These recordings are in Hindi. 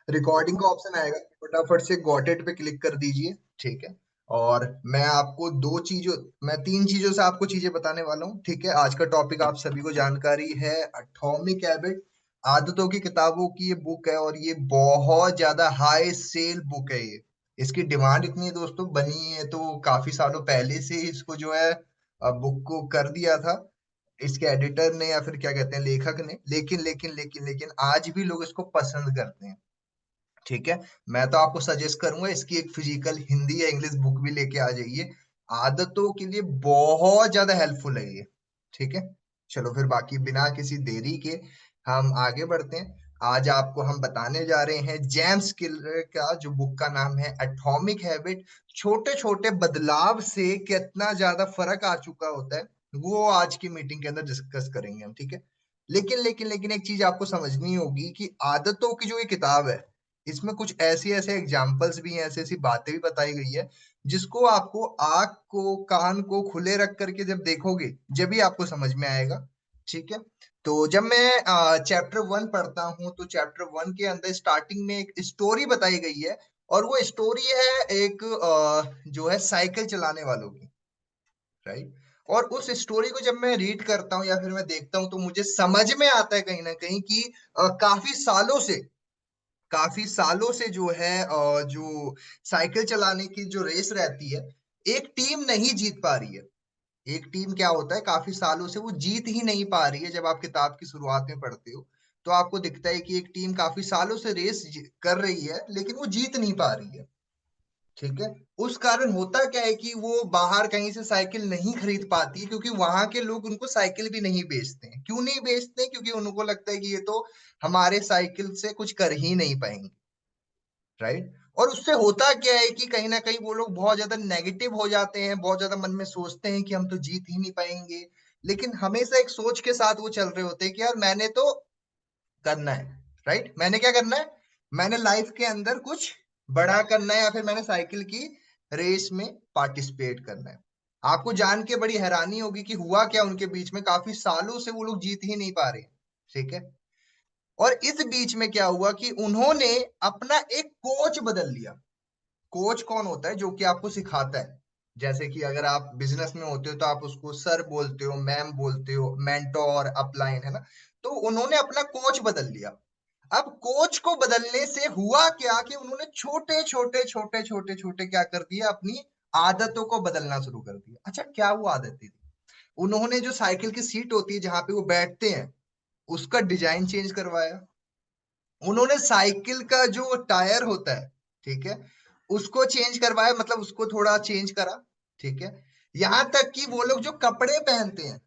रिकॉर्डिंग का ऑप्शन आएगा, फटाफट से गॉट इट पे क्लिक कर दीजिए। ठीक है। और मैं आपको मैं तीन चीजों से आपको चीजें बताने वाला हूँ। ठीक है। आज का टॉपिक आप सभी को जानकारी है, एटॉमिक हैबिट, आदतों की किताबों की ये बुक है, और ये बहुत ज्यादा हाई सेल बुक है। ये इसकी डिमांड इतनी है दोस्तों, बनी है तो काफी सालों पहले से ही इसको जो है बुक को कर दिया था इसके एडिटर ने, या फिर क्या कहते हैं, लेखक ने। लेकिन लेकिन लेकिन लेकिन आज भी लोग इसको पसंद करते हैं। ठीक है। मैं तो आपको सजेस्ट करूंगा इसकी एक फिजिकल हिंदी या इंग्लिश बुक भी लेके आ जाइए। आदतों के लिए बहुत ज्यादा हेल्पफुल है ये। ठीक है। चलो फिर बाकी बिना किसी देरी के हम आगे बढ़ते हैं। आज आपको हम बताने जा रहे हैं जेम्स क्लियर का, जो बुक का नाम है एटॉमिक हैबिट। छोटे छोटे बदलाव से कितना ज्यादा फर्क आ चुका होता है, वो आज की मीटिंग के अंदर डिस्कस करेंगे हम। ठीक है। लेकिन लेकिन लेकिन एक चीज आपको समझनी होगी कि आदतों की जो ये किताब है, इसमें कुछ ऐसी ऐसे एग्जाम्पल्स भी हैं, ऐसी ऐसी बातें भी बताई गई है, जिसको आपको आंख को कान को खुले रख करके जब देखोगे, जब ही आपको समझ में आएगा। ठीक है। तो जब मैं चैप्टर 1 पढ़ता हूँ, तो चैप्टर 1 के अंदर स्टार्टिंग में एक स्टोरी बताई गई है। और वो स्टोरी है एक जो है साइकिल चलाने वालों की। राइट। और उस स्टोरी को जब मैं रीड करता हूँ या फिर मैं देखता हूँ, तो मुझे समझ में आता है कहीं ना कहीं कि काफी सालों से जो है जो साइकिल चलाने की जो रेस रहती है, एक टीम नहीं जीत पा रही है। एक टीम क्या होता है, काफी सालों से वो जीत ही नहीं पा रही है। जब आप किताब की शुरुआत में पढ़ते हो, तो आपको दिखता है कि एक टीम काफी सालों से कर रही है, लेकिन वो जीत नहीं पा रही है। ठीक है। उस कारण होता क्या है कि वो बाहर कहीं से साइकिल नहीं खरीद पाती, क्योंकि वहां के लोग उनको साइकिल भी नहीं बेचते हैं। क्यों नहीं बेचते? क्योंकि उनको लगता है कि ये तो हमारे साइकिल से कुछ कर ही नहीं पाएंगे। राइट। और उससे होता क्या है कि कहीं ना कहीं वो लोग बहुत ज्यादा नेगेटिव हो जाते हैं, बहुत ज्यादा मन में सोचते हैं कि हम तो जीत ही नहीं पाएंगे। लेकिन हमेशा एक सोच के साथ वो चल रहे होते हैं कि यार मैंने तो करना है। राइट। मैंने क्या करना है? मैंने लाइफ के अंदर कुछ बड़ा करना है, या फिर मैंने साइकिल की रेस में पार्टिसिपेट करना है। आपको जान के बड़ी हैरानी होगी कि हुआ क्या उनके बीच में, काफी सालों से वो लोग जीत ही नहीं पा रहे। ठीक है। और इस बीच में क्या हुआ कि उन्होंने अपना एक कोच बदल लिया। कोच कौन होता है? जो कि आपको सिखाता है। जैसे कि अगर आप बिजनेस में होते हो, तो आप उसको सर बोलते हो, मैम बोलते हो, मेंटोर, अपलाइन, है ना। तो उन्होंने अपना कोच बदल लिया। अब कोच को बदलने से हुआ क्या कि उन्होंने छोटे छोटे छोटे छोटे छोटे क्या कर दिया, अपनी आदतों को बदलना शुरू कर दिया। अच्छा, क्या वो आदतें थी? उन्होंने जो साइकिल की सीट होती है जहां पे वो बैठते हैं, उसका डिजाइन चेंज करवाया। उन्होंने साइकिल का जो टायर होता है, ठीक है, उसको चेंज करवाया, मतलब उसको थोड़ा चेंज करा। ठीक है। यहां तक कि वो लोग जो कपड़े पहनते हैं,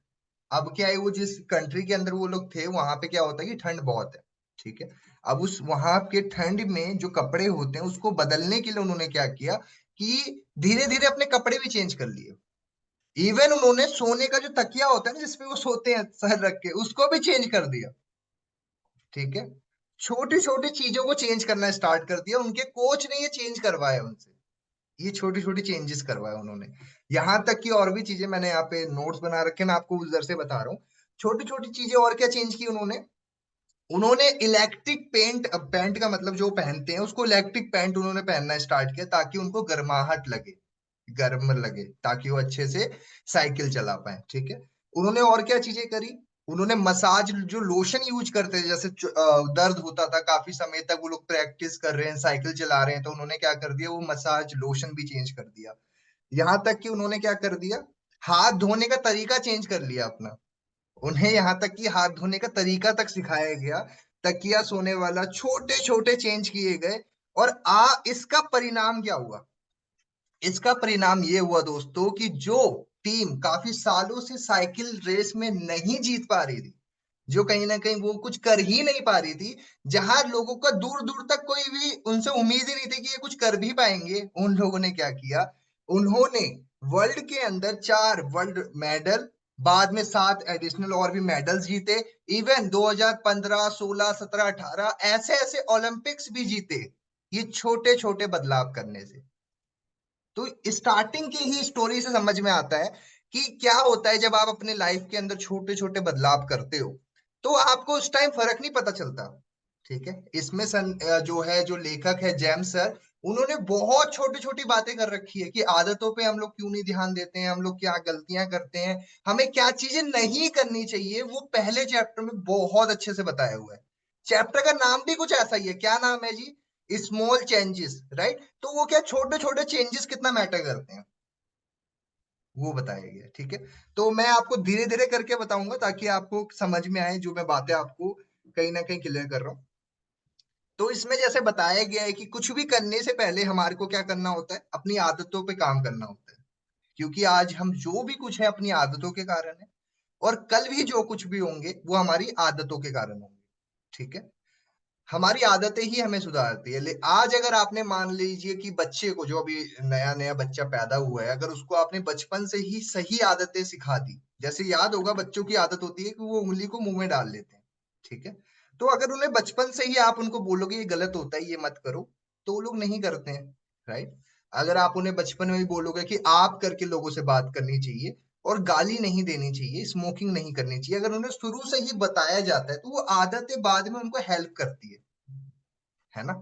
अब क्या है, वो जिस कंट्री के अंदर वो लोग थे, वहां पे क्या होता है कि ठंड बहुत है। ठीक है। अब उस वहां के ठंड में जो कपड़े होते हैं, उसको बदलने के लिए उन्होंने क्या किया कि धीरे धीरे अपने कपड़े भी चेंज कर लिए। इवन उन्होंने सोने का जो तकिया होता है ना, जिसपे वो सोते हैं सर रख के, उसको भी चेंज कर दिया। ठीक है। छोटी छोटी चीजों को चेंज करना स्टार्ट कर दिया। उनके कोच ने ये चेंज करवाया उनसे, ये छोटी छोटी चेंजेस करवाए उन्होंने। यहां तक कि और भी चीजें मैंने यहाँ पे नोट्स बना रखे हैं, मैं आपको उधर से बता रहा हूँ। छोटी छोटी चीजें और क्या चेंज की उन्होंने? उन्होंने इलेक्ट्रिक पेंट, अब पेंट का मतलब जो पहनते हैं उसको इलेक्ट्रिक पेंट उन्होंने पहनना स्टार्ट किया, ताकि उनको गर्माहट लगे, गर्म लगे, ताकि वो अच्छे से साइकिल चला पाए। ठीक है। उन्होंने और क्या चीजें करी? उन्होंने मसाज जो लोशन यूज करते थे, जैसे दर्द होता था काफी समय तक, वो लोग प्रैक्टिस कर रहे हैं, साइकिल चला रहे हैं, तो उन्होंने क्या कर दिया, वो मसाज लोशन भी चेंज कर दिया। यहाँ तक कि उन्होंने क्या कर दिया, हाथ धोने का तरीका चेंज कर लिया अपना। उन्हें यहाँ तक कि हाथ धोने का तरीका तक सिखाया गया। तकिया सोने वाला छोटे छोटे चेंज किए गए। और इसका परिणाम क्या हुआ? इसका परिणाम ये हुआ दोस्तों कि जो टीम काफी सालों से साइकिल रेस में नहीं जीत पा रही थी, जो कहीं ना कहीं वो कुछ कर ही नहीं पा रही थी, जहां लोगों का दूर दूर तक कोई भी उनसे उम्मीद ही नहीं थी कि ये कुछ कर भी पाएंगे, उन लोगों ने क्या किया, उन्होंने वर्ल्ड के अंदर 4 वर्ल्ड मेडल, बाद में 7 एडिशनल और भी मेडल्स जीते। इवन 2015, 16, 17, 18 ऐसे ऐसे ओलंपिक्स भी जीते, ये छोटे छोटे बदलाव करने से। तो स्टार्टिंग की ही स्टोरी से समझ में आता है कि क्या होता है जब आप अपने लाइफ के अंदर छोटे छोटे बदलाव करते हो, तो आपको उस टाइम फर्क नहीं पता चलता। ठीक है। इसमें जो है, जो लेखक है जेम्स सर, उन्होंने बहुत छोटी छोटी बातें कर रखी है कि आदतों पे हम लोग क्यों नहीं ध्यान देते हैं, हम लोग क्या गलतियां करते हैं, हमें क्या चीजें नहीं करनी चाहिए, वो पहले चैप्टर में बहुत अच्छे से बताया हुआ है। चैप्टर का नाम भी कुछ ऐसा ही है, क्या नाम है जी? Small changes, right? तो वो क्या, छोटे छोटे चेंजेस कितना मैटर करते हैं, वो बताया गया है। ठीक है। तो मैं आपको धीरे धीरे करके बताऊंगा ताकि आपको समझ में आए, जो मैं बातें आपको कहीं ना कहीं क्लियर कर रहा हूँ। तो इसमें जैसे बताया गया है कि कुछ भी करने से पहले हमारे को क्या करना होता है, अपनी आदतों पे काम करना होता है। क्योंकि आज हम जो भी कुछ है अपनी आदतों के कारण है, और कल भी जो कुछ भी होंगे वो हमारी आदतों के कारण होंगे। ठीक है। हमारी आदतें ही हमें सुधारती है। आज अगर आपने मान लीजिए कि बच्चे को, जो अभी नया नया बच्चा पैदा हुआ है, अगर उसको आपने बचपन से ही सही आदतें सिखा दी, जैसे याद होगा बच्चों की आदत होती है कि वो उंगली को मुंह में डाल लेते हैं। ठीक है। तो अगर उन्हें बचपन से ही आप उनको बोलोगे ये गलत होता है, ये मत करो, तो वो लोग नहीं करते हैं। राइट। अगर आप उन्हें बचपन में ही बोलोगे कि आप करके लोगों से बात करनी चाहिए और गाली नहीं देनी चाहिए, स्मोकिंग नहीं करनी चाहिए, अगर उन्हें शुरू से ही बताया जाता है, तो वो आदतें बाद में उनको हेल्प करती है ना?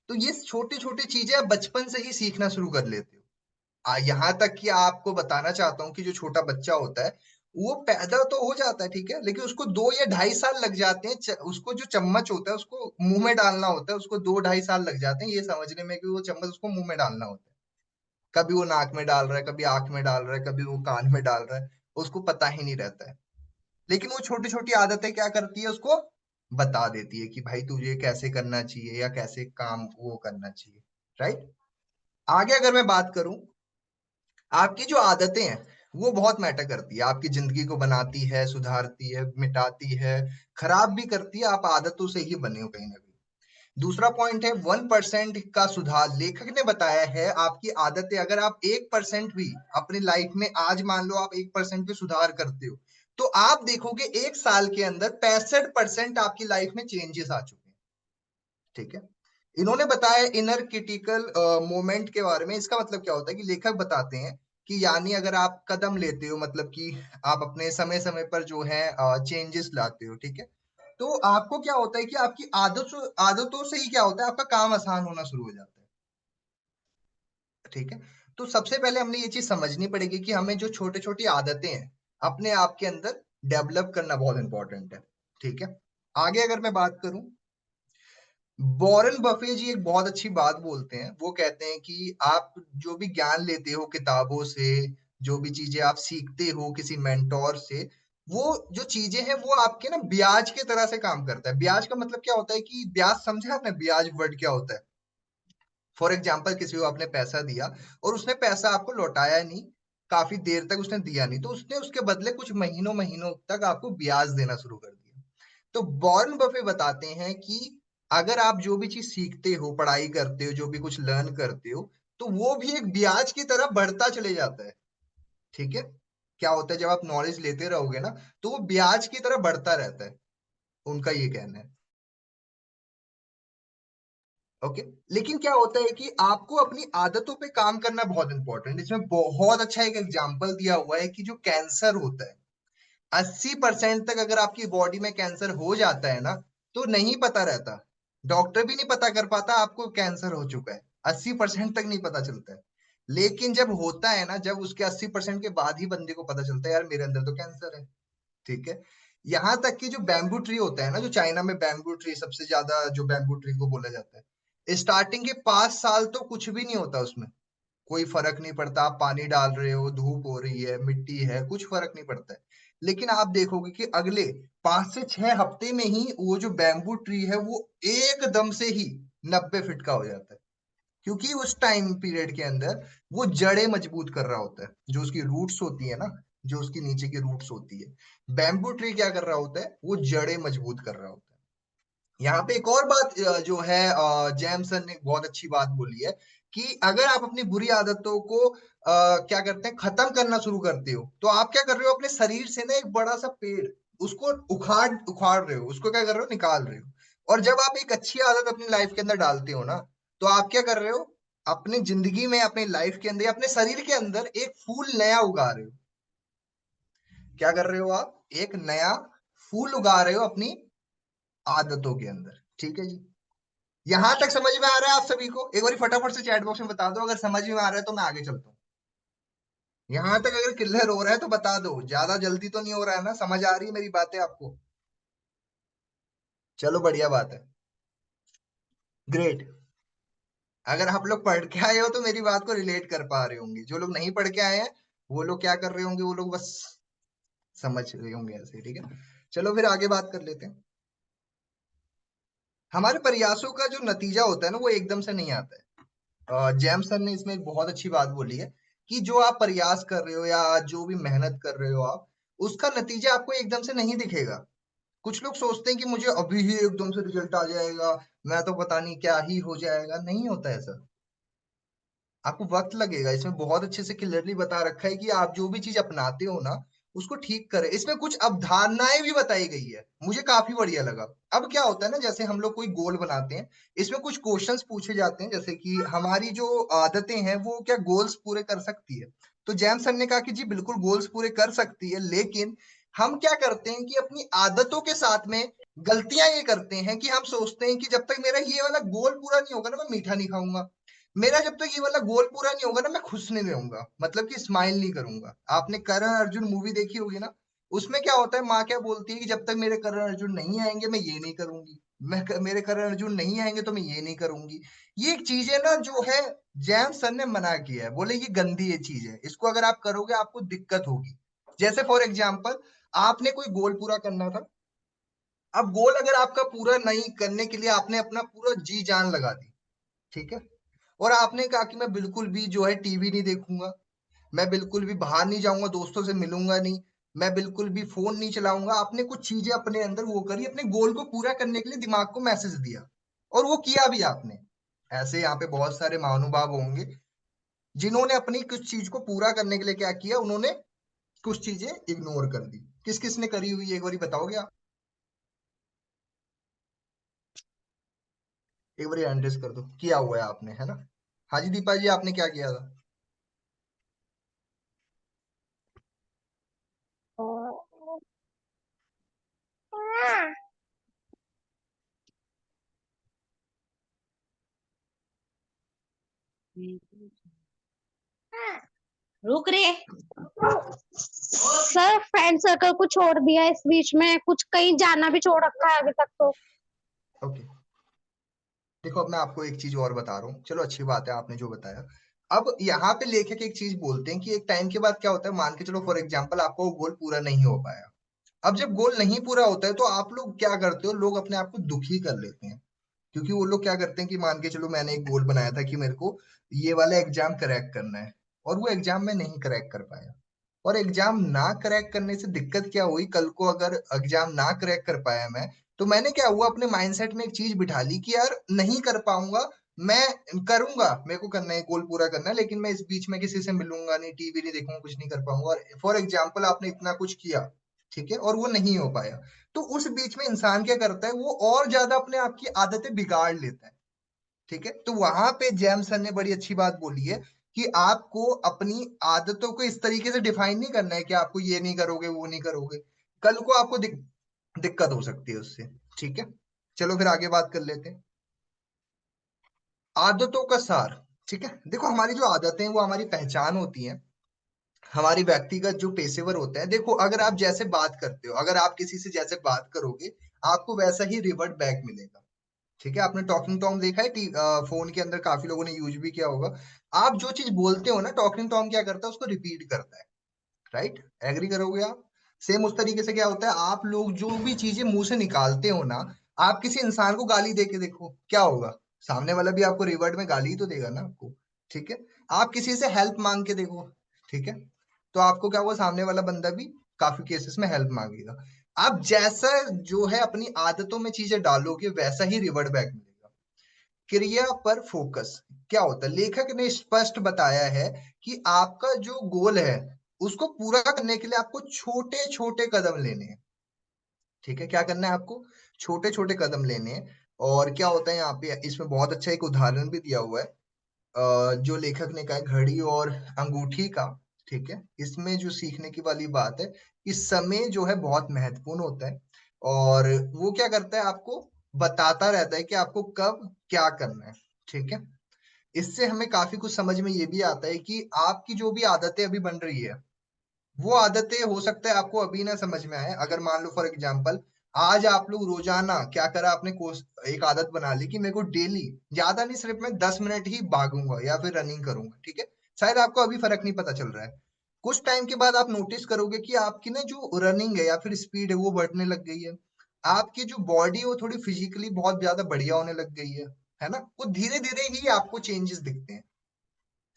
तो ये छोटी छोटी चीजें आप बचपन से ही सीखना शुरू कर लेते हो। यहाँ तक कि आपको बताना चाहता हूँ कि जो छोटा बच्चा होता है, वो पैदा तो हो जाता है, ठीक है, लेकिन उसको 2 या 2.5 साल लग जाते हैं, उसको जो चम्मच होता है उसको मुंह में डालना होता है, उसको 2-2.5 साल लग जाते हैं ये समझने में कि वो चम्मच उसको मुंह में डालना होता है। कभी वो नाक में डाल रहा है, कभी आंख में डाल रहा है, कभी वो कान में डाल रहा है, उसको पता ही नहीं रहता है। लेकिन वो छोटी छोटी आदतें क्या करती है, उसको बता देती है कि भाई तुझे कैसे करना चाहिए या कैसे काम वो करना चाहिए। राइट। आगे अगर मैं बात करूं, आपकी जो आदतें हैं वो बहुत मैटर करती है, आपकी जिंदगी को बनाती है, सुधारती है, मिटाती है, खराब भी करती है। आप आदतों से ही बने हो कहीं ना कहीं। दूसरा पॉइंट है 1% का सुधार। लेखक ने बताया है आपकी आदतें अगर आप 1% भी अपनी लाइफ में, आज मान लो आप 1% भी सुधार करते हो, तो आप देखोगे 1 साल के अंदर 65% आपकी लाइफ में चेंजेस आ चुके हैं। ठीक है। इन्होंने बताया इनर क्रिटिकल मोमेंट के बारे में। इसका मतलब क्या होता है कि लेखक बताते हैं कि यानी अगर आप कदम लेते हो, मतलब कि आप अपने समय समय पर जो है चेंजेस लाते हो, ठीक है, तो आपको क्या होता है कि आपकी आदतों से ही क्या होता है, आपका काम आसान होना शुरू हो जाता है। ठीक है। तो सबसे पहले हमने ये चीज समझनी पड़ेगी कि हमें जो छोटे छोटी आदतें हैं अपने आप के अंदर डेवलप करना बहुत इंपॉर्टेंट है। ठीक है। आगे अगर मैं बात करूं, वॉरेन बफे जी एक बहुत अच्छी बात बोलते हैं। वो कहते हैं कि आप जो भी ज्ञान लेते हो किताबों से, जो भी चीजें आप सीखते हो किसी मेंटोर से, वो जो चीजें हैं वो आपके ना ब्याज की तरह से काम करता है। ब्याज का मतलब क्या होता है कि ब्याज, समझे आपने ब्याज वर्ड क्या होता है? फॉर एग्जाम्पल किसी को आपने पैसा दिया और उसने पैसा आपको लौटाया नहीं, काफी देर तक उसने दिया नहीं, तो उसने उसके बदले कुछ महीनों महीनों तक आपको ब्याज देना शुरू कर दिया। तो वॉरेन बफे बताते हैं कि अगर आप जो भी चीज सीखते हो, पढ़ाई करते हो, जो भी कुछ लर्न करते हो, तो वो भी एक ब्याज की तरह बढ़ता चले जाता है। ठीक है। क्या होता है जब आप नॉलेज लेते रहोगे ना, तो वो ब्याज की तरह बढ़ता रहता है, उनका ये कहना है। ओके। लेकिन क्या होता है कि आपको अपनी आदतों पे काम करना बहुत इंपॉर्टेंट है। इसमें बहुत अच्छा एक एग्जांपल दिया हुआ है कि जो कैंसर होता है, 80% तक अगर आपकी बॉडी में कैंसर हो जाता है ना, तो नहीं पता रहता, डॉक्टर भी नहीं पता कर पाता आपको कैंसर हो चुका है। 80% तक नहीं पता चलता है। लेकिन जब होता है ना, जब उसके 80% के बाद ही बंदे को पता चलता है यार मेरे अंदर तो कैंसर है। ठीक है। यहाँ तक कि जो बैम्बू ट्री होता है ना, जो चाइना में बैम्बू ट्री सबसे ज्यादा, जो बैम्बू ट्री को बोला जाता है, स्टार्टिंग के 5 साल तो कुछ भी नहीं होता उसमें, कोई फर्क नहीं पड़ता, आप पानी डाल रहे हो, धूप हो रही है, मिट्टी है, कुछ फर्क नहीं पड़ता है। लेकिन आप देखोगे कि अगले 5 से 6 हफ्ते में ही वो जो बैम्बू ट्री है वो एकदम से ही 90 फीट का हो जाता है। क्योंकि उस टाइम पीरियड के अंदर वो जड़ें मजबूत कर रहा होता है, जो उसकी रूट्स होती है ना, जो उसकी नीचे की रूट्स होती है, बैम्बू ट्री क्या कर रहा होता है, वो जड़ें मजबूत कर रहा होता है। यहाँ पे एक और बात जो है, जैमसन ने बहुत अच्छी बात बोली है कि अगर आप अपनी बुरी आदतों को क्या करते हैं, खत्म करना शुरू करते हो, तो आप क्या कर रहे हो, अपने शरीर से ना एक बड़ा सा पेड़, उसको उखाड़ उखाड़ रहे हो, उसको क्या कर रहे हो, निकाल रहे हो। और जब आप एक अच्छी आदत अपनी लाइफ के अंदर डालते हो ना, तो आप क्या कर रहे हो, अपनी जिंदगी में, अपनी लाइफ के अंदर, अपने शरीर के अंदर एक फूल नया उगा रहे हो। क्या कर रहे हो आप, एक नया फूल उगा रहे हो अपनी आदतों के अंदर। ठीक है जी। यहां तक समझ में आ रहा है आप सभी को? एक बार फटाफट से चैट बॉक्स में बता दो अगर समझ में आ रहा है, तो मैं आगे चलता हूँ। यहां तक अगर क्लियर हो रहा है तो बता दो, ज्यादा जल्दी तो नहीं हो रहा है ना? समझ आ रही है मेरी बातें आपको? चलो बढ़िया बात है। ग्रेट। अगर आप लोग पढ़ के आए हो तो मेरी बात को रिलेट कर पा रहे होंगे, जो लोग नहीं पढ़ के आए हैं वो लोग क्या कर रहे होंगे, वो लोग बस समझ रहे होंगे ऐसे, ठीक है। चलो फिर आगे बात कर लेते हैं। हमारे प्रयासों का जो नतीजा होता है ना, वो एकदम से नहीं आता है। जेम्स सर ने इसमें एक बहुत अच्छी बात बोली है कि जो आप प्रयास कर रहे हो या जो भी मेहनत कर रहे हो आप, उसका नतीजा आपको एकदम से नहीं दिखेगा। कुछ लोग सोचते हैं कि मुझे अभी ही एकदम से रिजल्ट आ जाएगा, मैं तो पता नहीं क्या ही हो जाएगा। नहीं होता ऐसा। आपको वक्त लगेगा। इसमें बहुत अच्छे से क्लियरली बता रखा है कि आप जो भी चीज अपनाते हो ना, उसको ठीक करें। इसमें कुछ अवधारणाएं भी बताई गई है, मुझे काफी बढ़िया लगा। अब क्या होता है ना, जैसे हम लोग कोई गोल बनाते हैं, इसमें कुछ क्वेश्चंस पूछे जाते हैं, जैसे कि हमारी जो आदतें हैं वो क्या गोल्स पूरे कर सकती है? तो जैम सर ने कहा कि जी बिल्कुल गोल्स पूरे कर सकती है, लेकिन हम क्या करते हैं कि अपनी आदतों के साथ में गलतियां ये करते हैं कि हम सोचते हैं कि जब तक मेरा ये वाला गोल पूरा नहीं होगा ना, मैं मीठा नहीं खाऊंगा। मेरा जब तक ये वाला गोल पूरा नहीं होगा ना, मैं खुश नहीं रहूंगा, मतलब कि स्माइल नहीं करूंगा। आपने करण अर्जुन मूवी देखी होगी ना, उसमें क्या होता है, माँ क्या बोलती है कि जब तक मेरे करण अर्जुन नहीं आएंगे मैं ये नहीं करूंगी, मेरे करण अर्जुन नहीं आएंगे तो मैं ये नहीं करूंगी। ये एक चीज है ना जो है, जैन सर ने मना किया है, बोले ये गंदी ये चीज है, इसको अगर आप करोगे आपको दिक्कत होगी। जैसे फॉर एग्जाम्पल, आपने कोई गोल पूरा करना था। अब गोल अगर आपका पूरा नहीं करने के लिए आपने अपना पूरा जी जान लगा दी, ठीक है, और आपने कहा कि मैं बिल्कुल भी जो है टीवी नहीं देखूंगा, मैं बिल्कुल भी बाहर नहीं जाऊंगा, दोस्तों से मिलूंगा नहीं, मैं बिल्कुल भी फोन नहीं चलाऊंगा। आपने कुछ चीजें अपने अंदर वो करी, अपने गोल को पूरा करने के लिए दिमाग को मैसेज दिया, और वो किया भी आपने। ऐसे यहाँ पे बहुत सारे महानुभाव होंगे जिन्होंने अपनी कुछ चीज को पूरा करने के लिए क्या किया, उन्होंने कुछ चीजें इग्नोर कर दी। किस किस ने करी हुई है, एक बार बताओगे आप? एक बार एड्रेस कर दो, किया हुआ है आपने, है ना? हाँ जी दीपा जी, आपने क्या किया था? रुक रे सर, फ्रेंड सर्कल को छोड़ दिया इस बीच में, कुछ कहीं जाना भी छोड़ रखा है अभी तक तो। ओके। देखो अब मैं आपको एक चीज और बता रहा हूँ, चलो अच्छी बात है आपने जो बताया। अब यहाँ पे लेखक एक चीज बोलते हैं कि एक टाइम के बाद क्या होता है, मान के चलो फॉर एग्जाम्पल आपका वो गोल पूरा नहीं हो पाया। अब जब गोल नहीं पूरा होता है तो आप लोग क्या करते हो, लोग अपने आप को दुखी कर लेते हैं। क्योंकि वो लोग क्या करते हैं कि मान के चलो मैंने एक गोल बनाया था कि मेरे को ये वाला एग्जाम क्रैक करना है, और वो एग्जाम मैं नहीं क्रैक कर पाया। और एग्जाम ना क्रैक करने से दिक्कत क्या हुई, कल को अगर एग्जाम ना क्रैक कर पाया मैं, तो मैंने क्या हुआ, अपने माइंडसेट में एक चीज बिठा ली कि यार नहीं कर पाऊंगा, मैं करूंगा, मेरे को करना है, गोल पूरा करना है, लेकिन मैं इस बीच में किसी से मिलूंगा नहीं, टीवी नहीं देखूंगा, कुछ नहीं कर पाऊंगा। और फॉर एग्जाम्पल आपने इतना कुछ किया, ठीक है, और वो नहीं हो पाया, तो उस बीच में इंसान क्या करता है, वो और ज्यादा अपने आप की आदतें बिगाड़ लेता है। ठीक है, तो वहां पे जेम्स सर ने बड़ी अच्छी बात बोली है कि आपको अपनी आदतों को इस तरीके से डिफाइन नहीं करना है कि आपको ये नहीं करोगे वो नहीं करोगे, कल को आपको दिक्कत हो सकती है उससे। ठीक है, चलो फिर आगे बात कर लेते हैं। आदतों का सार। ठीक है, देखो हमारी जो आदतें हैं वो हमारी पहचान होती हैं, हमारी व्यक्तिगत जो पेशेवर होते हैं। देखो अगर आप जैसे बात करते हो, अगर आप किसी से जैसे बात करोगे, आपको वैसा ही रिवर्ट बैक मिलेगा। ठीक है, आपने टॉकिंग टॉम देखा है, फोन के अंदर काफी लोगों ने यूज भी किया होगा। आप जो चीज बोलते हो ना, टॉकिंग टॉम क्या करता है, उसको रिपीट करता है। राइट, एग्री करोगे आप? सेम उस तरीके से क्या होता है, आप लोग जो भी चीजें मुंह से निकालते हो ना, आप किसी इंसान को गाली दे के देखो क्या होगा, सामने वाला भी आपको रिवर्ट में गाली ही तो देगा ना आपको। ठीक है, आप किसी से हेल्प मांग के देखो, ठीक है, तो आपको क्या होगा, सामने वाला बंदा भी काफी केसेस में हेल्प मांगेगा। आप जैसा जो है अपनी आदतों में चीजें डालोगे, वैसा ही रिवर्ट बैक मिलेगा। क्रिया पर फोकस। क्या होता है, लेखक ने स्पष्ट बताया है कि आपका जो गोल है उसको पूरा करने के लिए आपको छोटे छोटे कदम लेने हैं। ठीक है, क्या करना है आपको, छोटे छोटे कदम लेने हैं। और क्या होता है यहाँ पे, इसमें बहुत अच्छा एक उदाहरण भी दिया हुआ है, जो लेखक ने कहा है, घड़ी और अंगूठी का। ठीक है, इसमें जो सीखने की वाली बात है कि समय जो है बहुत महत्वपूर्ण होता है, और वो क्या करता है आपको बताता रहता है कि आपको कब क्या करना है। ठीक है, इससे हमें काफी कुछ समझ में ये भी आता है कि आपकी जो भी आदतें अभी बन रही है, वो आदतें हो सकता है आपको अभी ना समझ में आए। अगर मान लो फॉर एग्जांपल आज आप लोग रोजाना क्या करा आपने, कोर्स एक आदत बना ली कि मेरे को डेली, ज्यादा नहीं, सिर्फ मैं 10 मिनट ही भागूंगा या फिर रनिंग करूंगा। ठीक है, शायद आपको अभी फर्क नहीं पता चल रहा है। कुछ टाइम के बाद आप नोटिस करोगे कि आपकी ना जो रनिंग है या फिर स्पीड है वो बढ़ने लग गई है। आपकी जो बॉडी है वो थोड़ी फिजिकली बहुत ज्यादा बढ़िया होने लग गई है ना। वो धीरे धीरे ही आपको चेंजेस दिखते हैं।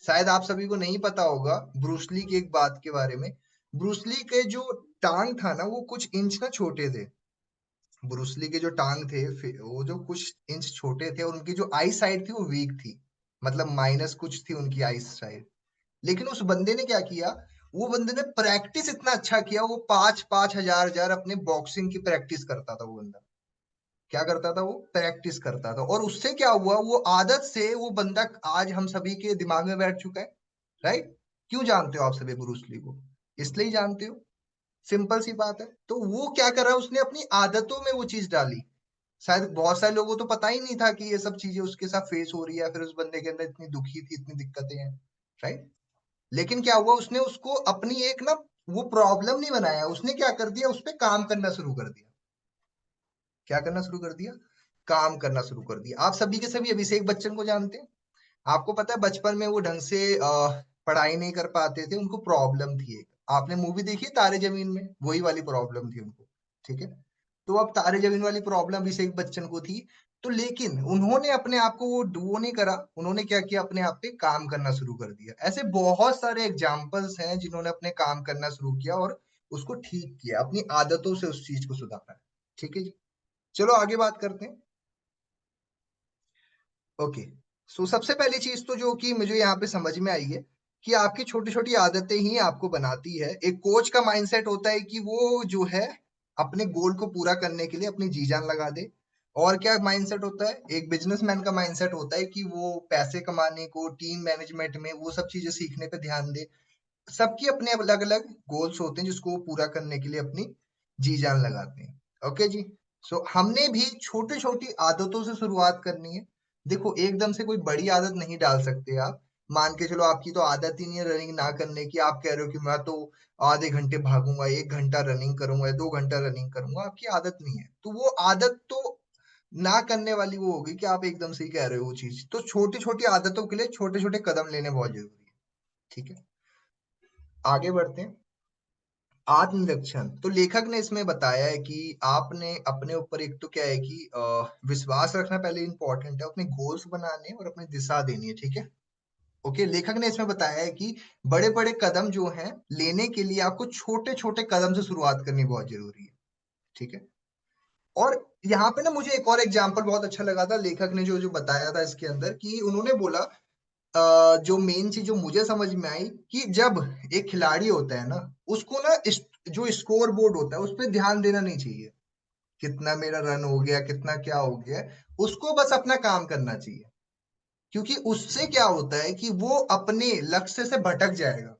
शायद आप सभी को नहीं पता होगा ब्रूसली की एक बात के बारे में। ब्रूसली के जो टांग था ना वो कुछ इंच ना छोटे थे। ब्रूसली के जो टांग थे वो जो कुछ इंच छोटे थे, और उनकी जो आई साइड थी वो वीक थी, मतलब माइनस कुछ थी उनकी आई साइड। लेकिन उस बंदे ने क्या किया, वो बंदे ने प्रैक्टिस इतना अच्छा किया, वो 5-5 हजार अपने बॉक्सिंग की प्रैक्टिस करता था वो बंदा। क्या करता था, वो प्रैक्टिस करता था, और उससे क्या हुआ, वो आदत से वो बंदा आज हम सभी के दिमाग में बैठ चुका है। राइट? क्यों जानते हो आप सभी ब्रूस ली को? इसलिए ही जानते हो, सिंपल सी बात है। तो वो क्या करा, उसने अपनी आदतों में वो चीज डाली। शायद बहुत सारे लोगों को तो पता ही नहीं था कि ये सब चीजें उसके साथ फेस हो रही है, फिर उस बंदे के अंदर इतनी दुखी थी, इतनी दिक्कतें हैं। राइट? लेकिन क्या हुआ, उसने उसको अपनी एक ना, वो प्रॉब्लम नहीं बनाया, उसने क्या कर दिया, उस पर काम करना शुरू कर दिया। क्या करना शुरू कर दिया? काम करना शुरू कर दिया। आप सभी के सभी अभिषेक बच्चन को जानते हैं। आपको पता है बचपन में वो ढंग से पढ़ाई नहीं कर पाते थे, उनको प्रॉब्लम थी एक। आपने मूवी देखी है तारे जमीन में, वही वाली प्रॉब्लम थी उनको। ठीक है, तो अब तारे जमीन वाली प्रॉब्लम अभिषेक बच्चन को थी। तो लेकिन उन्होंने अपने आप को वो नहीं करा, उन्होंने क्या किया, अपने आप पे काम करना शुरू कर दिया। ऐसे बहुत सारे एग्जाम्पल्स हैं जिन्होंने अपने काम करना शुरू किया और उसको ठीक किया, अपनी आदतों से उस चीज को सुधारा। ठीक है जी, चलो आगे बात करते हैं। ओके, सो सबसे पहली चीज तो जो कि मुझे यहाँ पे समझ में आई है कि आपकी छोटी छोटी आदतें ही आपको बनाती है। एक कोच का माइंडसेट होता है कि वो जो है अपने गोल को पूरा करने के लिए अपनी जी जान लगा दे। और क्या माइंडसेट होता है, एक बिजनेसमैन का माइंडसेट होता है कि वो पैसे कमाने को, टीम मैनेजमेंट में वो सब चीजें सीखने पे ध्यान दे। सबकी अपने अलग अलग गोल्स होते हैं जिसको वो पूरा करने के लिए अपनी जी जान लगाते हैं। ओके जी, सो हमने भी छोटी छोटी आदतों से शुरुआत करनी है। देखो एकदम से कोई बड़ी आदत नहीं डाल सकते आप। मान के चलो आपकी तो आदत ही नहीं है रनिंग ना करने की, आप कह रहे हो कि मैं तो आधे घंटे भागूंगा, 1 घंटा रनिंग करूंगा, 2 घंटा रनिंग करूंगा, आपकी आदत नहीं है, तो वो आदत तो ना करने वाली वो होगी कि आप एकदम से ही कह रहे हो वो चीज। तो छोटी छोटी आदतों के लिए छोटे छोटे कदम लेने बहुत जरूरी है। ठीक है, आगे बढ़ते हैं। आत्मनिरीक्षण, तो लेखक ने इसमें बताया है कि आपने अपने ऊपर एक तो क्या है कि विश्वास रखना पहले इंपॉर्टेंट है, अपने गोल्स बनाने और अपनी दिशा देनी है। ठीक है, ओके, लेखक ने इसमें बताया है कि बड़े बड़े कदम जो हैं लेने के लिए आपको छोटे छोटे कदम से शुरुआत करनी बहुत जरूरी है। ठीक है, और यहाँ पे ना मुझे एक और एग्जाम्पल बहुत अच्छा लगा था, लेखक ने जो जो बताया था इसके अंदर, कि उन्होंने बोला जो मेन चीज जो मुझे समझ में आई कि जब एक खिलाड़ी होता है ना, उसको ना जो स्कोर बोर्ड होता है उस पर ध्यान देना नहीं चाहिए, कितना मेरा रन हो गया, कितना क्या हो गया। उसको बस अपना काम करना चाहिए, क्योंकि उससे क्या होता है कि वो अपने लक्ष्य से भटक जाएगा।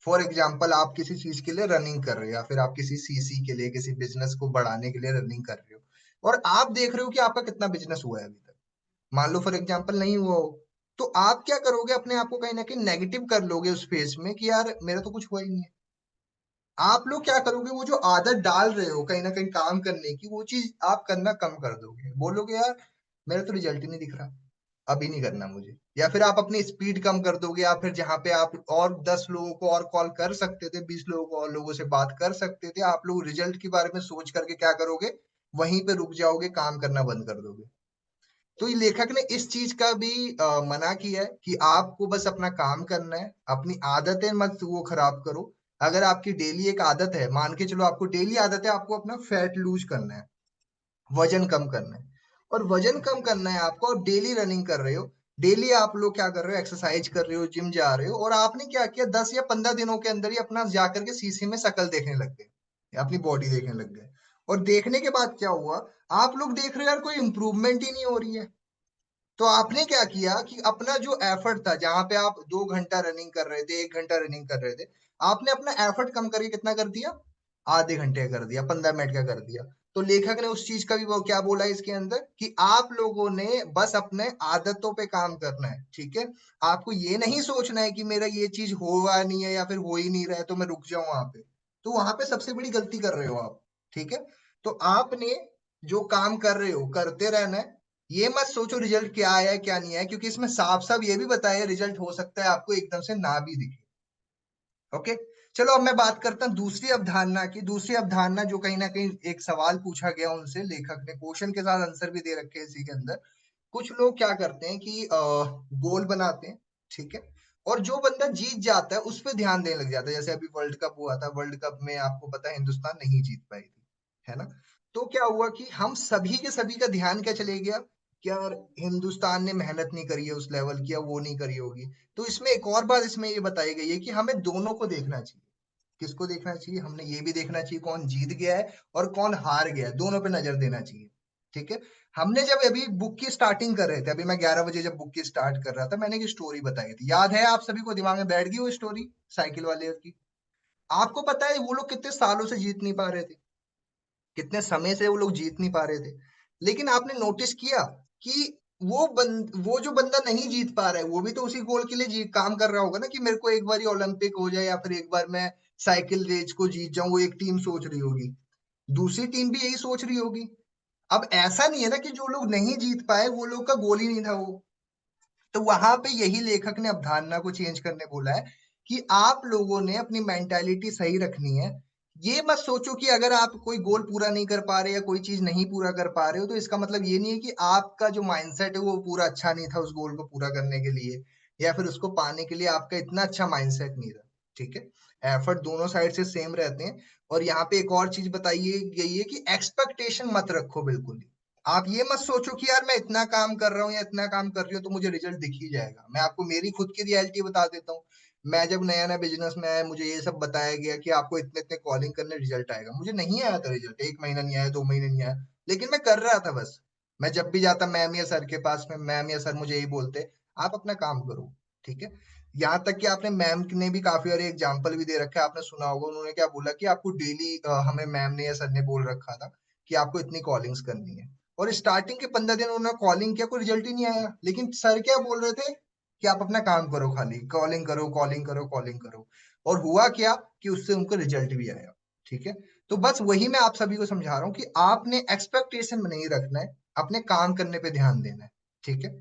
फॉर एग्जाम्पल आप किसी चीज के लिए रनिंग कर रहे हो, या फिर आप किसी सीसी के लिए, किसी बिजनेस को बढ़ाने के लिए रनिंग कर रहे हो, और आप देख रहे हो कि आपका कितना बिजनेस हुआ है अभी तक। मान लो फॉर एग्जाम्पल नहीं हुआ हो, तो आप क्या करोगे, अपने आप को कहीं ना कहीं नेगेटिव कर लोगे उस फेज में कि यार मेरा तो कुछ हुआ ही नहीं है। आप लोग क्या करोगे, वो जो आदत डाल रहे हो कहीं ना कहीं काम करने की, वो चीज आप करना कम कर दोगे, बोलोगे यार मेरा तो रिजल्ट ही नहीं दिख रहा, अभी नहीं करना मुझे। या फिर आप अपनी स्पीड कम कर दोगे, या फिर जहां पे आप और 10 लोगों को और कॉल कर सकते थे, 20 लोगों को और लोगों से बात कर सकते थे, आप लोग रिजल्ट के बारे में सोच करके क्या करोगे, वहीं पे रुक जाओगे, काम करना बंद कर दोगे। तो ये लेखक ने इस चीज का भी मना किया है कि आपको बस अपना काम करना है, अपनी आदतें मत वो खराब करो। अगर आपकी डेली एक आदत है, मान के चलो आपको डेली आदत है, आपको अपना फैट लूज करना है, वजन कम करना है, और वजन कम करना है आपको, और डेली रनिंग कर रहे हो, डेली आप लोग क्या कर रहे हो, एक्सरसाइज कर रहे हो, जिम जा रहे हो, और आपने क्या किया, 10 या 15 दिनों के अंदर ही अपना जाकर के शीशे में शक्ल देखने लग गए, अपनी बॉडी देखने लग गए। और देखने के बाद क्या हुआ, आप लोग देख रहे हो यार कोई इंप्रूवमेंट ही नहीं हो रही है। तो आपने क्या किया कि अपना जो एफर्ट था, जहां पे आप 2 घंटा रनिंग कर रहे थे, 1 घंटा रनिंग कर रहे थे, आपने अपना एफर्ट कम करके कितना कर दिया, आधे घंटे का कर दिया, 15 मिनट का कर दिया। तो लेखक ने उस चीज का भी वो क्या बोला है इसके अंदर कि आप लोगों ने बस अपने आदतों पे काम करना है, ठीक है। आपको ये नहीं सोचना है कि मेरा ये चीज होगा नहीं है या फिर हो ही नहीं रहा है तो मैं रुक जाऊं वहां पे। तो वहां पे सबसे बड़ी गलती कर रहे हो आप, ठीक है। तो आपने जो काम कर रहे हो करते रहना है। ये मत सोचो रिजल्ट क्या आया है क्या नहीं आया, क्योंकि इसमें साफ साफ ये भी बताया रिजल्ट हो सकता है आपको एकदम से ना भी दिखे। ओके। चलो अब मैं बात करता हूँ दूसरी अवधारणा की। दूसरी अवधारणा जो कहीं ना कहीं एक सवाल पूछा गया उनसे, लेखक ने क्वेश्चन के साथ आंसर भी दे रखे हैं इसी के अंदर। कुछ लोग क्या करते हैं कि गोल बनाते हैं, ठीक है। और जो बंदा जीत जाता है उस पर ध्यान देने लग जाता है। जैसे अभी वर्ल्ड कप हुआ था, वर्ल्ड कप में आपको पता है हिंदुस्तान नहीं जीत पाई थी, है ना। तो क्या हुआ कि हम सभी के सभी का ध्यान क्या चले गया कि यार हिंदुस्तान ने मेहनत नहीं करी है उस लेवल की, या वो नहीं करी होगी। तो इसमें एक और बात इसमें ये बताई गई है कि हमें दोनों को देखना चाहिए। किसको देखना चाहिए? हमने ये भी देखना चाहिए कौन जीत गया है और कौन हार गया है, दोनों पे नजर देना चाहिए, ठीक है। हमने जब अभी बुक की स्टार्टिंग कर रहे थे, अभी मैं 11 बजे जब बुक की स्टार्ट कर रहा था, मैंने एक स्टोरी बताई थी, याद है आप सभी को? दिमाग में बैठ गई वो स्टोरी साइकिल वाले की? आपको पता है वो लोग कितने सालों से जीत नहीं पा रहे थे, कितने समय से वो लोग जीत नहीं पा रहे थे। लेकिन आपने नोटिस किया कि वो जो बंदा नहीं जीत पा रहा है वो भी तो उसी गोल के लिए काम कर रहा होगा ना, कि मेरे को एक बार ये ओलंपिक हो जाए या फिर एक बार मैं साइकिल रेस को जीत जाऊं। वो एक टीम सोच रही होगी, दूसरी टीम भी यही सोच रही होगी। अब ऐसा नहीं है ना कि जो लोग नहीं जीत पाए वो लोग का गोल ही नहीं था वो। तो वहां पे यही लेखक ने अवधारणा को चेंज करने बोला है कि आप लोगों ने अपनी मेंटालिटी सही रखनी है। ये मत सोचो कि अगर आप कोई गोल पूरा नहीं कर पा रहे या कोई चीज नहीं पूरा कर पा रहे हो तो इसका मतलब ये नहीं है कि आपका जो माइंडसेट है वो पूरा अच्छा नहीं था उस गोल को पूरा करने के लिए, या फिर उसको पाने के लिए आपका इतना अच्छा माइंडसेट नहीं था, ठीक है। एफर्ट दोनों साइड से सेम रहते हैं। और यहाँ पे एक और चीज बताई गई है कि एक्सपेक्टेशन मत रखो बिल्कुल ही। आप ये मत सोचो कि यार मैं इतना काम कर रहा हूँ या इतना काम कर रही हूँ तो मुझे रिजल्ट दिख ही जाएगा। मैं आपको मेरी खुद की रियलिटी बता देता हूँ। मैं जब नया नया बिजनेस में आया मुझे ये सब बताया गया कि आपको इतने इतने कॉलिंग करने रिजल्ट आएगा। मुझे नहीं आया था रिजल्ट, 1 महीना नहीं आया, 2 महीने नहीं आया, लेकिन मैं कर रहा था बस। मैं जब भी जाता मैम या सर के पास में, मैम या सर मुझे यही बोलते आप अपना काम करो, ठीक है। यहाँ तक कि आपने मैम ने भी काफी सारे एग्जाम्पल भी दे रखे हैं, आपने सुना होगा उन्होंने क्या बोला कि आपको डेली, हमें मैम ने या सर ने बोल रखा था कि आपको इतनी कॉलिंग्स करनी है। और स्टार्टिंग के 15 दिन उन्होंने कॉलिंग किया, कोई रिजल्ट ही नहीं आया, लेकिन सर क्या बोल रहे थे कि आप अपना काम करो, खाली कॉलिंग करो कॉलिंग करो कॉलिंग करो। और हुआ क्या कि उससे उनको रिजल्ट भी आया, ठीक है। तो बस वही मैं आप सभी को समझा रहा हूँ कि आपने एक्सपेक्टेशन में नहीं रखना है, अपने काम करने पे ध्यान देना है, ठीक है।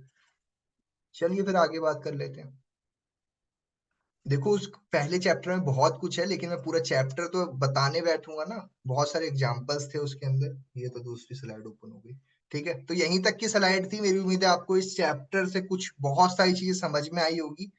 चलिए फिर आगे बात कर लेते हैं। देखो उस पहले चैप्टर में बहुत कुछ है, लेकिन मैं पूरा चैप्टर तो बताने बैठूंगा ना, बहुत सारे एग्जांपल्स थे उसके अंदर। ये तो दूसरी स्लाइड ओपन हो गई, ठीक है। तो यहीं तक की स्लाइड थी। मेरी उम्मीद है आपको इस चैप्टर से कुछ बहुत सारी चीजें समझ में आई होगी।